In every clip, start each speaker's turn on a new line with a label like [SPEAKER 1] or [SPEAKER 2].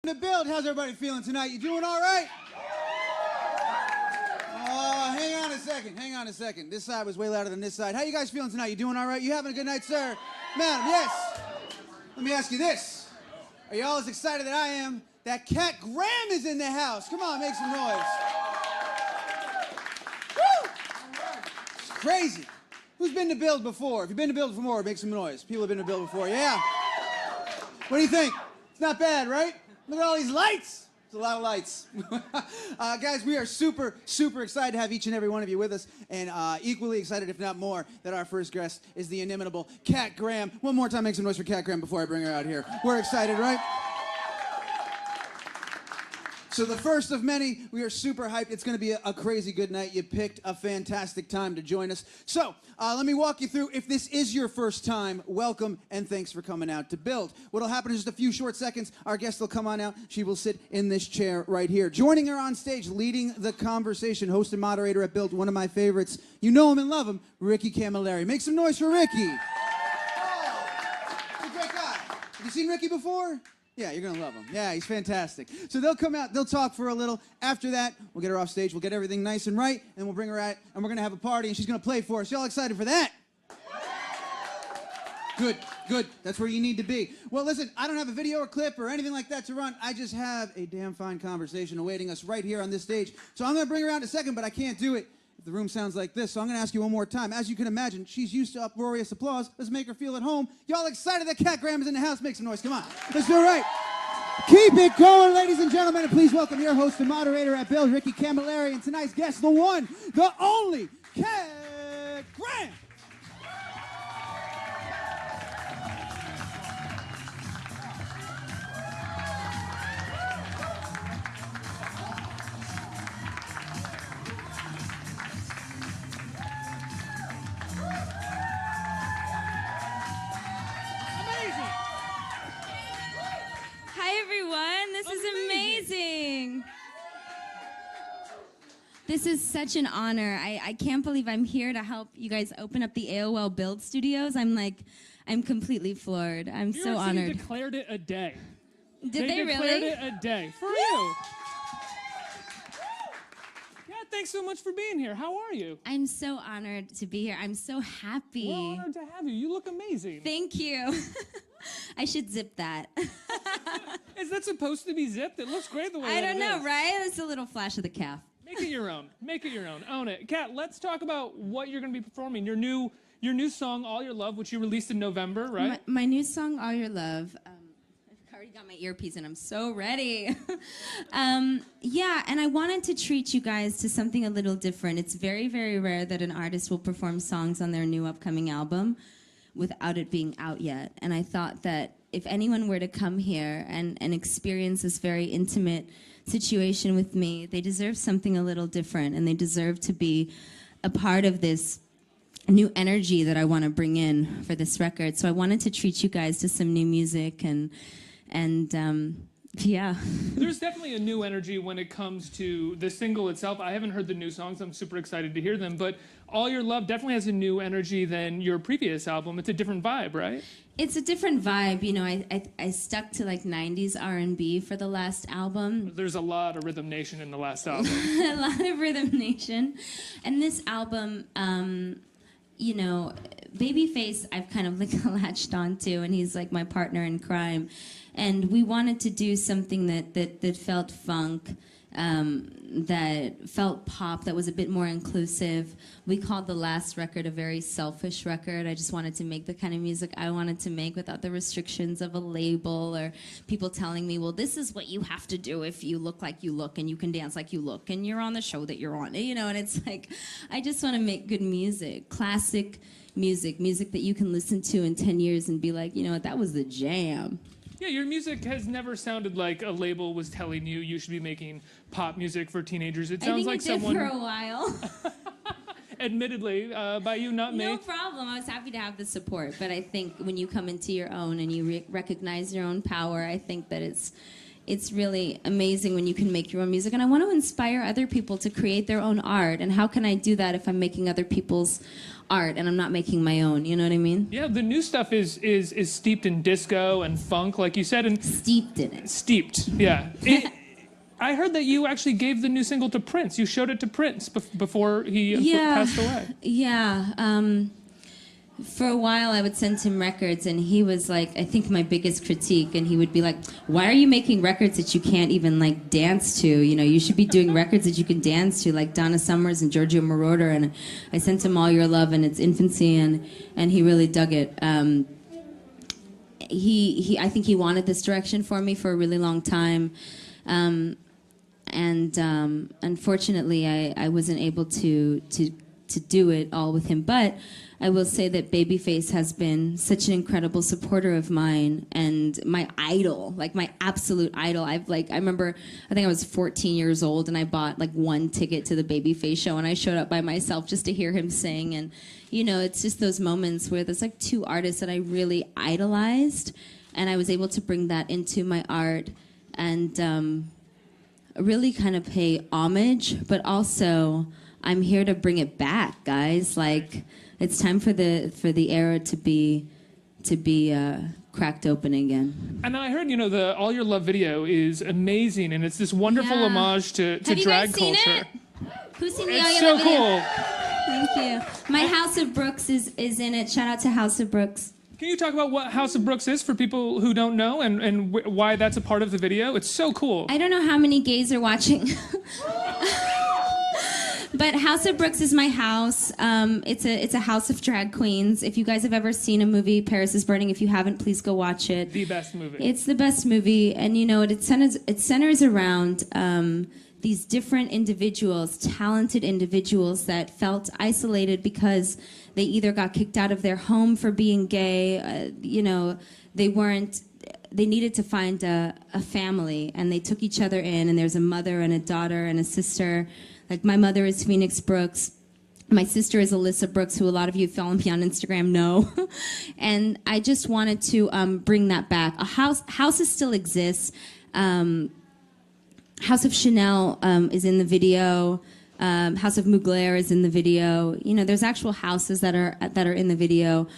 [SPEAKER 1] To build, how's everybody feeling tonight? You doing all right? Hang on a second. This side was way louder than this side. How you guys feeling tonight? You doing all right? You having a good night, sir? Madam, yes. Let me ask you this. Are you all as excited that I am that Cat Graham is in the house? Come on, make some noise. Woo! It's crazy. Who's been to Build before? If you've been to Build before, make some noise. People have been to Build before, yeah. What do you think? It's not bad, right? Look at all these lights. It's a lot of lights. Guys, we are super, super excited to have each and every one of you with us, and equally excited, if not more, that our first guest is the inimitable Cat Graham. One more time, make some noise for Cat Graham before I bring her out here. We're excited, right? So the first of many, we are super hyped. It's going to be a crazy good night. You picked a fantastic time to join us. So let me walk you through. If this is your first time, welcome and thanks for coming out to Build. What'll happen in just a few short seconds, our guest will come on out. She will sit in this chair right here. Joining her on stage, leading the conversation, host and moderator at Build, one of my favorites. You know him and love him, Ricky Camilleri. Make some noise for Ricky. Oh, he's a great guy. Have you seen Ricky before? Yeah, you're going to love him. Yeah, he's fantastic. So they'll come out, they'll talk for a little. After that, we'll get her off stage, we'll get everything nice and right, and we'll bring her out, and we're going to have a party, and she's going to play for us. Y'all excited for that? Good, good. That's where you need to be. Well, listen, I don't have a video or clip or anything like that to run. I just have a damn fine conversation awaiting us right here on this stage. So I'm going to bring her out in a second, but I can't do it if the room sounds like this. So I'm going to ask you one more time. As you can imagine, she's used to uproarious applause. Let's make her feel at home. Y'all excited that Cat Graham is in the house? Make some noise. Come on. Let's do it right. Keep it going, ladies and gentlemen, and please welcome your host and moderator at Build, Ricky Camilleri, and tonight's guest, the one, the only, Cat Graham.
[SPEAKER 2] This is such an honor. I can't believe I'm here to help you guys open up the AOL Build Studios. I'm completely floored. I'm so honored.
[SPEAKER 3] They declared it a day.
[SPEAKER 2] Did they really?
[SPEAKER 3] They declared it a day for you. Yeah, thanks so much for being here. How are you?
[SPEAKER 2] I'm so honored to be here. I'm so happy.
[SPEAKER 3] We're honored to have you. You look amazing.
[SPEAKER 2] Thank you. I should zip that.
[SPEAKER 3] Is that supposed to be zipped? It looks great the way
[SPEAKER 2] I don't know,
[SPEAKER 3] is.
[SPEAKER 2] right? It's a little flash of the calf.
[SPEAKER 3] Make it your own. Make it your own. Own it. Kat, let's talk about what you're going to be performing. Your new song, All Your Love, which you released in November, right?
[SPEAKER 2] My new song, All Your Love. I've already got my earpiece and I'm so ready. Yeah, and I wanted to treat you guys to something a little different. It's very, very rare that an artist will perform songs on their new upcoming album without it being out yet. And I thought that if anyone were to come here and experience this very intimate situation with me, they deserve something a little different, and they deserve to be a part of this new energy that I want to bring in for this record. So I wanted to treat you guys to some new music, and yeah.
[SPEAKER 3] There's definitely a new energy when it comes to the single itself. I haven't heard the new songs. I'm super excited to hear them, but All Your Love definitely has a new energy than your previous album. It's a different vibe, right?
[SPEAKER 2] It's a different vibe. You know, I stuck to like 90s R&B for the last album.
[SPEAKER 3] There's a lot of Rhythm Nation in the last album.
[SPEAKER 2] A lot of Rhythm Nation. And this album, you know, Babyface I've kind of like latched onto, and he's like my partner in crime. And we wanted to do something that felt funk, that felt pop, that was a bit more inclusive. We called the last record a very selfish record. I just wanted to make the kind of music I wanted to make without the restrictions of a label or people telling me, well, this is what you have to do if you look like you look and you can dance like you look and you're on the show that you're on. You know, and it's like, I just want to make good music, classic music that you can listen to in 10 years and be like, you know what, that was the jam.
[SPEAKER 3] Yeah, your music has never sounded like a label was telling you you should be making pop music for teenagers. It sounds like someone...
[SPEAKER 2] I think it did for a while.
[SPEAKER 3] Admittedly, by you, not me.
[SPEAKER 2] No problem. I was happy to have the support. But I think when you come into your own and you recognize your own power, I think that it's it's really amazing when you can make your own music. And I want to inspire other people to create their own art. And how can I do that if I'm making other people's art and I'm not making my own? You know what I mean?
[SPEAKER 3] Yeah, the new stuff is steeped in disco and funk, like you said, and
[SPEAKER 2] Steeped in it.
[SPEAKER 3] steeped. Yeah. I heard that you actually gave the new single to Prince. You showed it to Prince before he passed away.
[SPEAKER 2] Yeah. For a while, I would send him records, and he was like, I think my biggest critique, and he would be like, why are you making records that you can't even like dance to? You know, you should be doing records that you can dance to, like Donna Summers and Giorgio Moroder. And I sent him All Your Love in its infancy, and he really dug it. I think he wanted this direction for me for a really long time. Unfortunately, I wasn't able to do it all with him. But I will say that Babyface has been such an incredible supporter of mine and my idol, like my absolute idol. I remember, I think I was 14 years old and I bought like one ticket to the Babyface show and I showed up by myself just to hear him sing. And, you know, it's just those moments where there's like two artists that I really idolized and I was able to bring that into my art and really kind of pay homage, but also I'm here to bring it back, guys. Like, it's time for the era to be cracked open again.
[SPEAKER 3] And I heard, you know, the All Your Love video is amazing, and it's this wonderful homage to
[SPEAKER 2] Have you
[SPEAKER 3] drag
[SPEAKER 2] guys seen
[SPEAKER 3] culture.
[SPEAKER 2] it? Who's seen the All
[SPEAKER 3] It's
[SPEAKER 2] Your
[SPEAKER 3] so
[SPEAKER 2] Love video?
[SPEAKER 3] cool.
[SPEAKER 2] Thank you. My House of Brooks is in it. Shout out to House of Brooks.
[SPEAKER 3] Can you talk about what House of Brooks is for people who don't know and why that's a part of the video? It's so cool.
[SPEAKER 2] I don't know how many gays are watching. But House of Brooks is my house. It's a house of drag queens. If you guys have ever seen a movie, Paris is Burning, if you haven't, please go watch it.
[SPEAKER 3] The best movie.
[SPEAKER 2] It's the best movie, and you know it centers around these different individuals, talented individuals that felt isolated because they either got kicked out of their home for being gay, you know, they needed to find a family, and they took each other in, and there's a mother and a daughter and a sister. Like, my mother is Phoenix Brooks. My sister is Alyssa Brooks, who a lot of you follow me on Instagram know. And I just wanted to bring that back. Houses still exists. House of Chanel is in the video. House of Mugler is in the video. You know, there's actual houses that are in the video.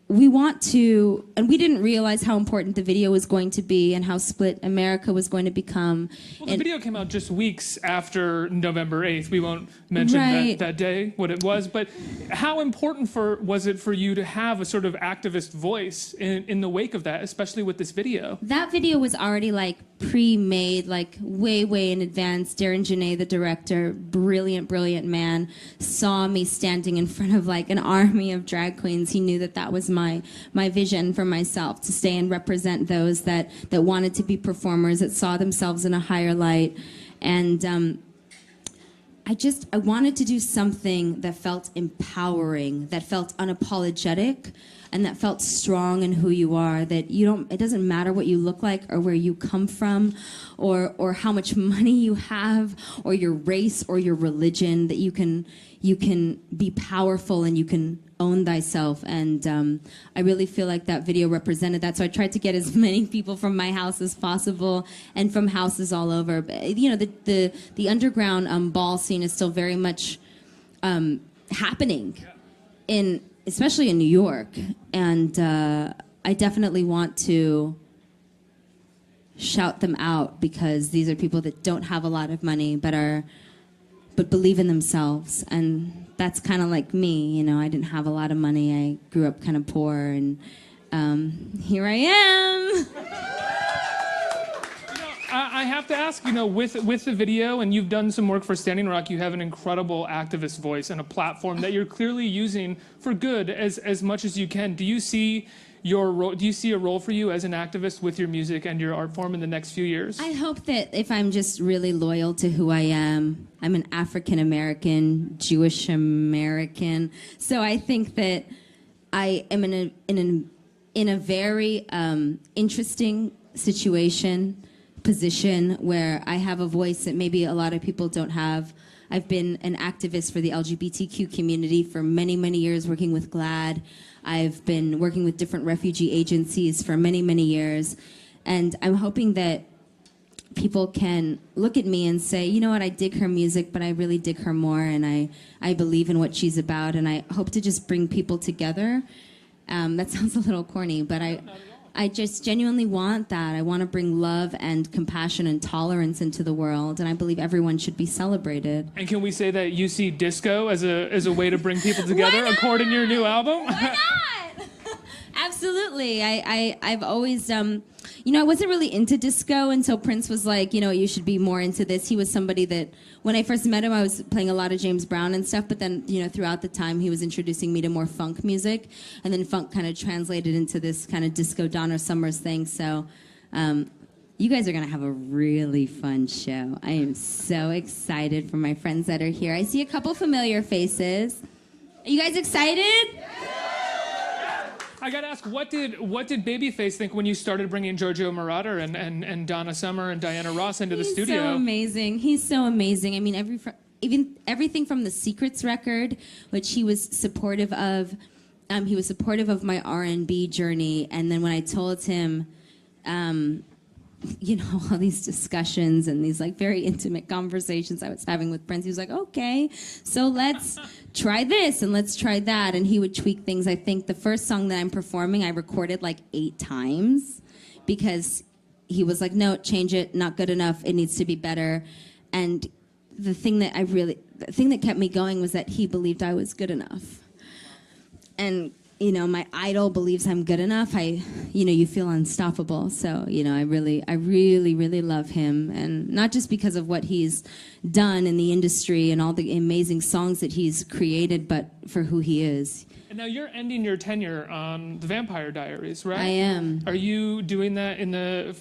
[SPEAKER 2] We want to, and we didn't realize how important the video was going to be and how split America was going to become.
[SPEAKER 3] Well, the video came out just weeks after November 8th. We won't mention that day, what it was, but how important was it for you to have a sort of activist voice in the wake of that, especially with this video?
[SPEAKER 2] That video was already like pre-made, like way in advance. Darren Janae, the director, brilliant man, saw me standing in front of like an army of drag queens. He knew that was my vision for myself, to stay and represent those that wanted to be performers, that saw themselves in a higher light. And I wanted to do something that felt empowering, that felt unapologetic, and that felt strong in who you are, that it doesn't matter what you look like or where you come from or how much money you have or your race or your religion, that you can be powerful and you can own thyself. And I really feel like that video represented that. So I tried to get as many people from my house as possible and from houses all over. But, you know, the underground ball scene is still very much happening especially in New York. And I definitely want to shout them out because these are people that don't have a lot of money but believe in themselves. And that's kind of like me, you know. I didn't have a lot of money. I grew up kind of poor, and here I am.
[SPEAKER 3] I have to ask, you know, with the video, and you've done some work for Standing Rock, you have an incredible activist voice and a platform that you're clearly using for good as much as you can. Do you see a role for you as an activist with your music and your art form in the next few years?
[SPEAKER 2] I hope that if I'm just really loyal to who I am, I'm an African American, Jewish American. So I think that I am in a very interesting position where I have a voice that maybe a lot of people don't have. I've been an activist for the LGBTQ community for many years, working with GLAAD. I've been working with different refugee agencies for many years. And I'm hoping that people can look at me and say, you know what, I dig her music, but I really dig her more, and I believe in what she's about, and I hope to just bring people together. That sounds a little corny, but I just genuinely want that. I want to bring love and compassion and tolerance into the world, and I believe everyone should be celebrated.
[SPEAKER 3] And can we say that you see disco as a way to bring people together, according to your new album?
[SPEAKER 2] Why not? Absolutely. I've always, I wasn't really into disco until Prince was like, you should be more into this. He was somebody that, when I first met him, I was playing a lot of James Brown and stuff, but then, throughout the time, he was introducing me to more funk music, and then funk kind of translated into this kind of disco Donna Summers thing. So, you guys are going to have a really fun show. I am so excited for my friends that are here. I see a couple familiar faces. Are you guys excited?
[SPEAKER 3] I gotta ask, what did Babyface think when you started bringing Giorgio Moroder and Donna Summer and Diana Ross into the studio?
[SPEAKER 2] He's so amazing. He's so amazing. I mean, even everything from the Secrets record, which he was supportive of. He was supportive of my R&B journey, and then when I told him, all these discussions and these like very intimate conversations I was having with Prince, he was like, okay, so let's try this and let's try that. And he would tweak things. I think the first song that I'm performing, I recorded like 8 times because he was like, no, change it, not good enough, it needs to be better. And the thing that kept me going was that he believed I was good enough. And my idol believes I'm good enough. You feel unstoppable. So, I really love him. And not just because of what he's done in the industry and all the amazing songs that he's created, but for who he is.
[SPEAKER 3] And now you're ending your tenure on The Vampire Diaries, right?
[SPEAKER 2] I am.
[SPEAKER 3] Are you doing that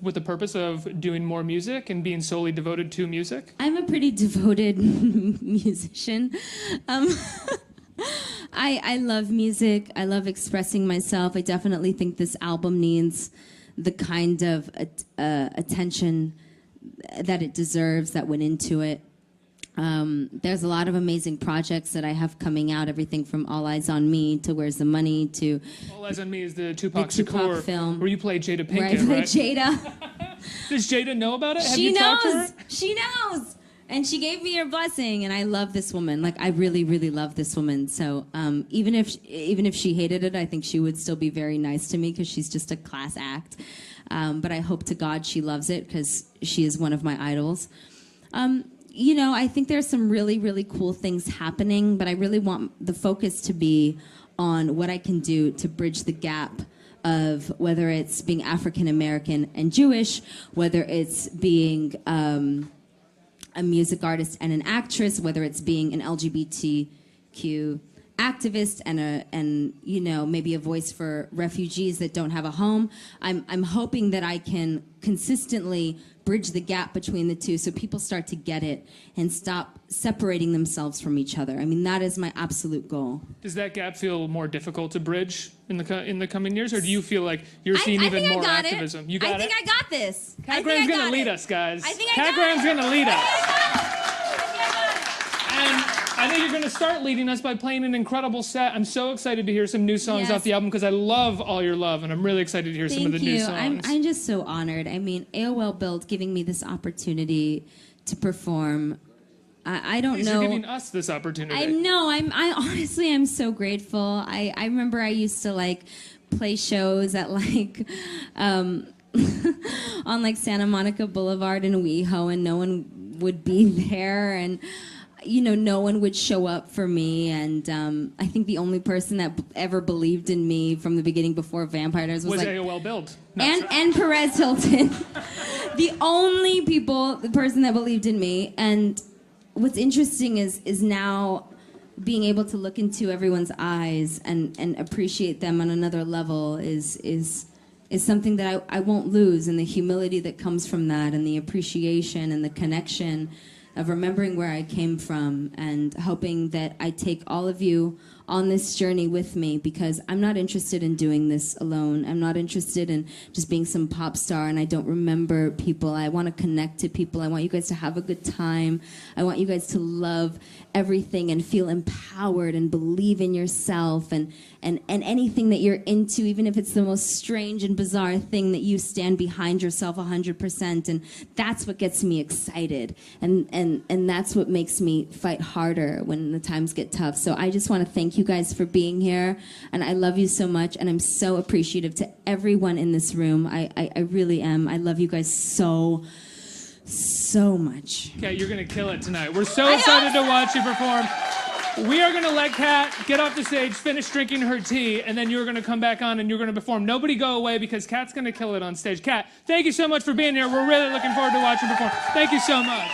[SPEAKER 3] with the purpose of doing more music and being solely devoted to music?
[SPEAKER 2] I'm a pretty devoted musician. I love music. I love expressing myself. I definitely think this album needs the kind of attention that it deserves that went into it. There's a lot of amazing projects that I have coming out, everything from All Eyes on Me to Where's the Money to...
[SPEAKER 3] All Eyes on Me is the Tupac
[SPEAKER 2] Shakur
[SPEAKER 3] film where you play Jada Pinkett,
[SPEAKER 2] where I play
[SPEAKER 3] right?
[SPEAKER 2] Jada.
[SPEAKER 3] Does Jada know about it?
[SPEAKER 2] She knows. She knows. And she gave me her blessing, and I love this woman. Like, I really, really love this woman. So even if she hated it, I think she would still be very nice to me because she's just a class act. But I hope to God she loves it because she is one of my idols. I think there's some really, really cool things happening, but I really want the focus to be on what I can do to bridge the gap of whether it's being African American and Jewish, whether it's being... a music artist and an actress, whether it's being an LGBTQ activist and maybe a voice for refugees that don't have a home. I'm hoping that I can consistently bridge the gap between the two so people start to get it and stop separating themselves from each other. I mean, that is my absolute goal.
[SPEAKER 3] Does that gap feel more difficult to bridge in the coming years, or do you feel like you're seeing even more activism? You got it?
[SPEAKER 2] I think I got this.
[SPEAKER 3] Cat Graham's going to lead us, guys.
[SPEAKER 2] I think I
[SPEAKER 3] Cat
[SPEAKER 2] got
[SPEAKER 3] Graham's
[SPEAKER 2] it.
[SPEAKER 3] going to lead us. And I think you're going to start leading us by playing an incredible set. I'm so excited to hear some new songs off the album because I love All Your Love, and I'm really excited to hear some of the new songs.
[SPEAKER 2] I'm just so honored. I mean, AOL Build giving me this opportunity to perform. I don't know.
[SPEAKER 3] You're giving us this opportunity.
[SPEAKER 2] I know. I honestly am so grateful. I remember I used to like play shows at like on like Santa Monica Boulevard in WeHo, and no one would be there, and no one would show up for me. And I think the only person that ever believed in me from the beginning before Vampire Diaries was like
[SPEAKER 3] AOL Build.
[SPEAKER 2] And Perez Hilton. The person that believed in me. And what's interesting is now being able to look into everyone's eyes and appreciate them on another level is something that I won't lose, and the humility that comes from that, and the appreciation and the connection of remembering where I came from, and hoping that I take all of you on this journey with me, because I'm not interested in doing this alone. I'm not interested in just being some pop star and I don't remember people. I want to connect to people. I want you guys to have a good time. I want you guys to love everything and feel empowered and believe in yourself and anything that you're into, even if it's the most strange and bizarre thing, that you stand behind yourself 100%. And that's what gets me excited. And that's what makes me fight harder when the times get tough. So I just want to thank you guys for being here. And I love you so much. And I'm so appreciative to everyone in this room. I really am. I love you guys so much.
[SPEAKER 3] Kat, you're going to kill it tonight. We're so excited to watch you perform. We are going to let Kat get off the stage, finish drinking her tea, and then you're going to come back on and you're going to perform. Nobody go away because Kat's going to kill it on stage. Kat, thank you so much for being here. We're really looking forward to watching you perform. Thank you so much.